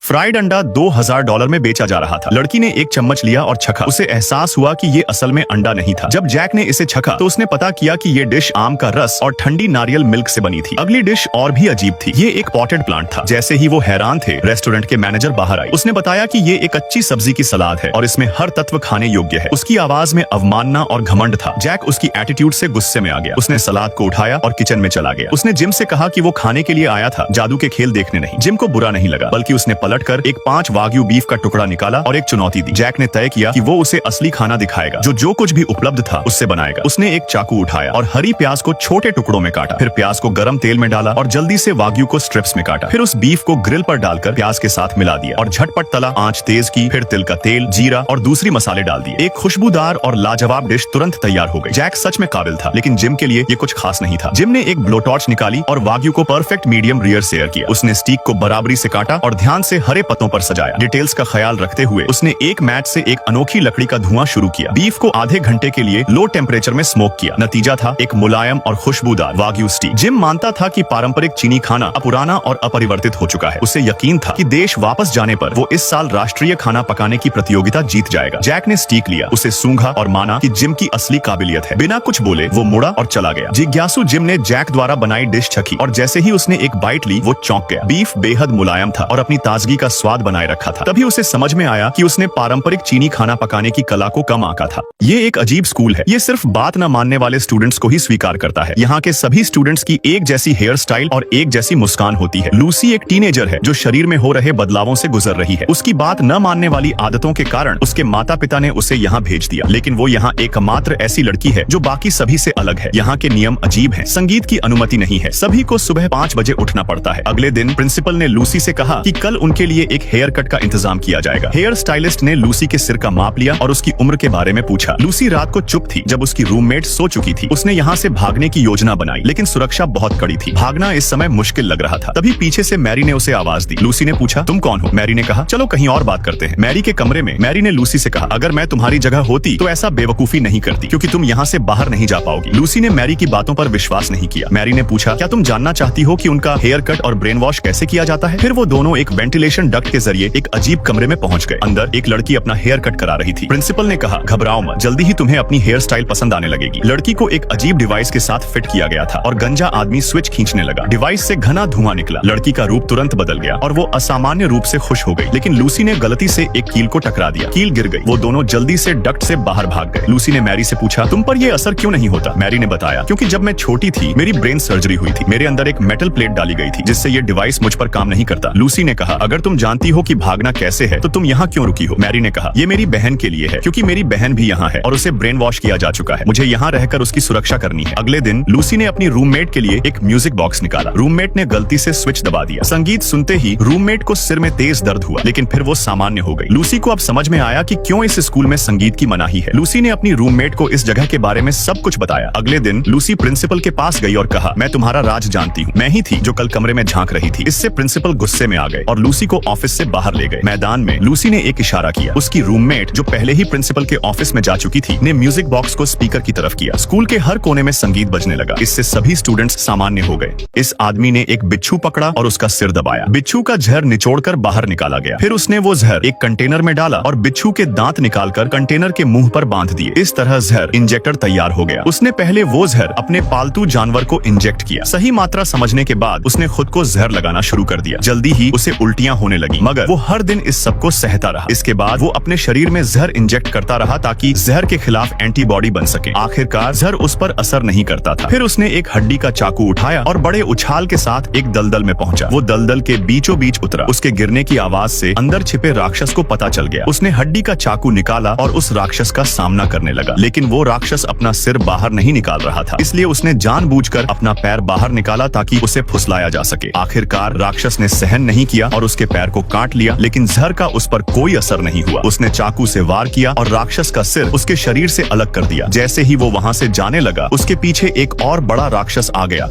Fried अंडा $2000 में बेचा जा रहा था। लड़की ने एक चम्मच लिया और चखा। उसे एहसास हुआ कि ये असल में अंडा नहीं था। जब जैक ने इसे चखा तो उसने पता किया कि ये डिश आम का रस और ठंडी नारियल मिल्क से बनी थी। अगली डिश और भी अजीब थी। ये एक पॉटेड प्लांट था। जैसे ही वो हैरान थे, रेस्टोरेंट के मैनेजर बाहर आई। उसने बताया कि ये एक अच्छी सब्जी की सलाद है और इसमें हर तत्व खाने योग्य है। उसकी आवाज में अवमानना और घमंड था। जैक उसकी एटीट्यूड से गुस्से में आ गया। उसने सलाद को उठाया और किचन में चला गया। उसने जिम से कहा कि वो खाने के लिए आया था, जादू के खेल देखने नहीं। जिम को बुरा नहीं लगा, बल्कि उसने पलटकर एक 5 वाग्यू बीफ का टुकड़ा निकाला और एक चुनौती दी। जैक ने तय किया कि वो उसे असली खाना दिखाएगा, जो कुछ भी उपलब्ध था उससे बनाएगा। उसने एक चाकू उठाया और हरी प्याज को छोटे टुकड़ों में काटा। फिर प्याज को गर्म तेल में डाला और जल्दी से वाग्यू को स्ट्रिप्स में काटा। फिर उस बीफ को ग्रिल पर डालकर प्याज के साथ मिला दिया और झटपट तला। आंच तेज की। फिर तिल का तेल, जीरा और दूसरी मसाले डाल दिए। एक खुशबूदार और लाजवाब डिश तुरंत तैयार हो गई। जैक सच में काबिल था, लेकिन जिम के लिए ये कुछ खास नहीं था। जिम ने एक ब्लो टॉर्च निकाली और वाग्यू को परफेक्ट मीडियम रेयर सेयर किया। उसने स्टीक को बराबरी से काटा और ध्यान से हरे पत्तों पर सजाया। डिटेल्स का ख्याल रखते हुए उसने एक मैच से एक अनोखी लकड़ी का धुआं शुरू किया। बीफ को आधे घंटे के लिए लो टेम्परेचर में स्मोक किया। नतीजा था एक मुलायम और खुशबूदार वाग्यू स्टीक। जिम मानता था कि पारंपरिक चीनी खाना अब पुराना और अपरिवर्तित हो चुका है। उसे यकीन था कि देश वापस जाने पर वो इस साल राष्ट्रीय खाना पकाने की प्रतियोगिता जीत जाएगा। जैक ने स्टीक लिया, उसे सूंघा और माना कि जिम की असली काबिलियत है। बिना कुछ बोले वो मुड़ा और चला गया। जिज्ञासु जिम ने जैक द्वारा बनाई डिश चखी और जैसे ही उसने एक बाइट ली वो चौंक गया। बीफ बेहद मुलायम था और अपनी ताजगी का स्वाद बनाए रखा था। तभी उसे समझ में आया कि उसने पारंपरिक चीनी खाना पकाने की कला को कम आंका था। ये एक अजीब स्कूल है। ये सिर्फ बात न मानने वाले स्टूडेंट्स को ही स्वीकार करता है। यहाँ के सभी स्टूडेंट्स की एक जैसी हेयर स्टाइल और एक जैसी मुस्कान होती है। लूसी एक टीनेजर है जो शरीर में हो रहे बदलावों से गुजर रही है। उसकी बात न मानने वाली आदतों के कारण उसके माता पिता ने उसे यहाँ भेज दिया, लेकिन वो यहाँ एकमात्र ऐसी लड़की है जो बाकी सभी से अलग है। यहाँ के नियम अजीब हैं। संगीत की अनुमति नहीं है। सभी को सुबह 5 बजे उठना पड़ता है। अगले दिन प्रिंसिपल ने लूसी से कहा कि कल उनके लिए एक हेयर कट का इंतजाम किया जाएगा। हेयर स्टाइलिस्ट ने लूसी के सिर का माप लिया और उसकी उम्र के बारे में पूछा। लूसी रात को चुप थी जब उसकी रूममेट सो चुकी थी। उसने यहाँ से भागने की योजना बनाई, लेकिन सुरक्षा बहुत कड़ी थी। भागना इस समय मुश्किल लग रहा था। तभी पीछे से मैरी ने उसे आवाज दी। लूसी ने पूछा, तुम कौन हो? मैरी ने कहा, चलो कहीं और बात करते हैं। मैरी के कमरे में मैरी ने लूसी से कहा, अगर मैं तुम्हारी जगह होती तो ऐसा बेवकूफी नहीं करती, क्योंकि तुम यहाँ से बाहर नहीं जा पाओगी। लूसी ने मैरी की बातों पर विश्वास नहीं किया। मैरी ने पूछा, क्या तुम जानना चाहती हो कि उनका हेयर कट और ब्रेन वॉश कैसे किया जाता है? फिर वो दोनों एक वेंटिलेशन डक्ट के जरिए एक अजीब कमरे में पहुंच गए। अंदर एक लड़की अपना हेयर कट करा रही थी। प्रिंसिपल ने कहा, घबराओ मत, जल्दी ही तुम्हें अपनी हेयर स्टाइल पसंद आने लगेगी। लड़की को एक अजीब डिवाइस के साथ फिट किया गया था और गंजा आदमी स्विच खींचने लगा। डिवाइस से घना धुआं निकला। लड़की का रूप तुरंत बदल गया और वो असामान्य रूप से खुश हो गई। लेकिन लूसी ने गलती से एक कील को टकरा दिया। कील गिर गई। वो दोनों जल्दी से डक्ट से बाहर भाग गए। लूसी ने मैरी से पूछा, तुम पर ये असर क्यों नहीं होता? मैरी ने बताया, क्योंकि जब मैं छोटी थी मेरी ब्रेन सर्जरी हुई थी। मेरे अंदर एक मेटल प्लेट डाली गई थी जिससे ये डिवाइस मुझ पर काम नहीं करता। लूसी ने कहा, अगर तुम जानती हो कि भागना कैसे है तो तुम यहाँ क्यों रुकी हो? मैरी ने कहा, ये मेरी बहन के लिए है, क्योंकि मेरी बहन भी यहाँ है और उसे ब्रेन वॉश किया जा चुका है। मुझे यहाँ रहकर उसकी सुरक्षा करनी है। अगले दिन लूसी ने अपनी रूममेट के लिए एक म्यूजिक बॉक्स निकाला। रूममेट ने गलती से स्विच दबा दिया। संगीत सुनते ही रूममेट को सिर में तेज दर्द हुआ, लेकिन फिर वो सामान्य हो गई। लूसी को अब समझ में आया कि क्यों इस स्कूल में संगीत की मनाही है। लूसी ने अपनी रूममेट को इस जगह के बारे में सब कुछ बताया। अगले दिन लूसी प्रिंसिपल के पास गई और कहा, मैं तुम्हारा राज जानती हूँ। मैं ही थी जो कल कमरे में झांक रही थी। इससे प्रिंसिपल गुस्से में आ गए और लूसी को ऑफिस से बाहर ले गए। मैदान में लूसी ने एक इशारा किया। उसकी रूममेट, जो पहले ही प्रिंसिपल के ऑफिस में जा चुकी थी, ने म्यूजिक बॉक्स को स्पीकर की तरफ किया। स्कूल के हर कोने में संगीत बजने लगा। इससे सभी स्टूडेंट्स सामान्य हो गए। इस आदमी ने एक बिच्छू पकड़ा और उसका सिर दबाया। बिच्छू का जहर निचोड़कर बाहर निकाला गया। फिर उसने वो जहर एक कंटेनर में डाला और बिच्छू के दांत निकालकर कंटेनर के मुंह पर बांध दिए। इस तरह जहर इंजेक्टर तैयार हो गया। उसने पहले वो जहर अपने पालतू जानवर को इंजेक्ट किया। सही मात्रा समझने के बाद उसने खुद को जहर लगाना शुरू कर दिया। जल्दी ही उसे उल्टियां होने लगी, मगर वो हर दिन इस सब को सहता रहा। इसके बाद वो अपने शरीर में जहर इंजेक्ट करता रहा ताकि जहर के खिलाफ एंटीबॉडी बन सके। आखिरकार जहर उस पर असर नहीं करता था। फिर उसने एक हड्डी का चाकू उठाया और बड़े उछाल के साथ एक दलदल में पहुंचा। वो दलदल के बीचों बीच उतरा। उसके गिरने की आवाज से अंदर छिपे राक्षस को पता चल गया। उसने हड्डी का चाकू निकाला और उस राक्षस का सामना करने लगा, लेकिन वो राक्षस अपना सिर बाहर नहीं निकाल रहा था। इसलिए उसने जानबूझकर अपना पैर बाहर निकाला ताकि उसे फुसलाया जा सके। आखिरकार राक्षस ने सहन नहीं किया और उसके पैर को काट लिया, लेकिन जहर का उस पर कोई असर नहीं हुआ। उसने चाकू से वार किया और राक्षस का सिर उसके शरीर से अलग कर दिया। जैसे ही वो वहां से जाने लगा, उसके पीछे एक और बड़ा राक्षस आ गया।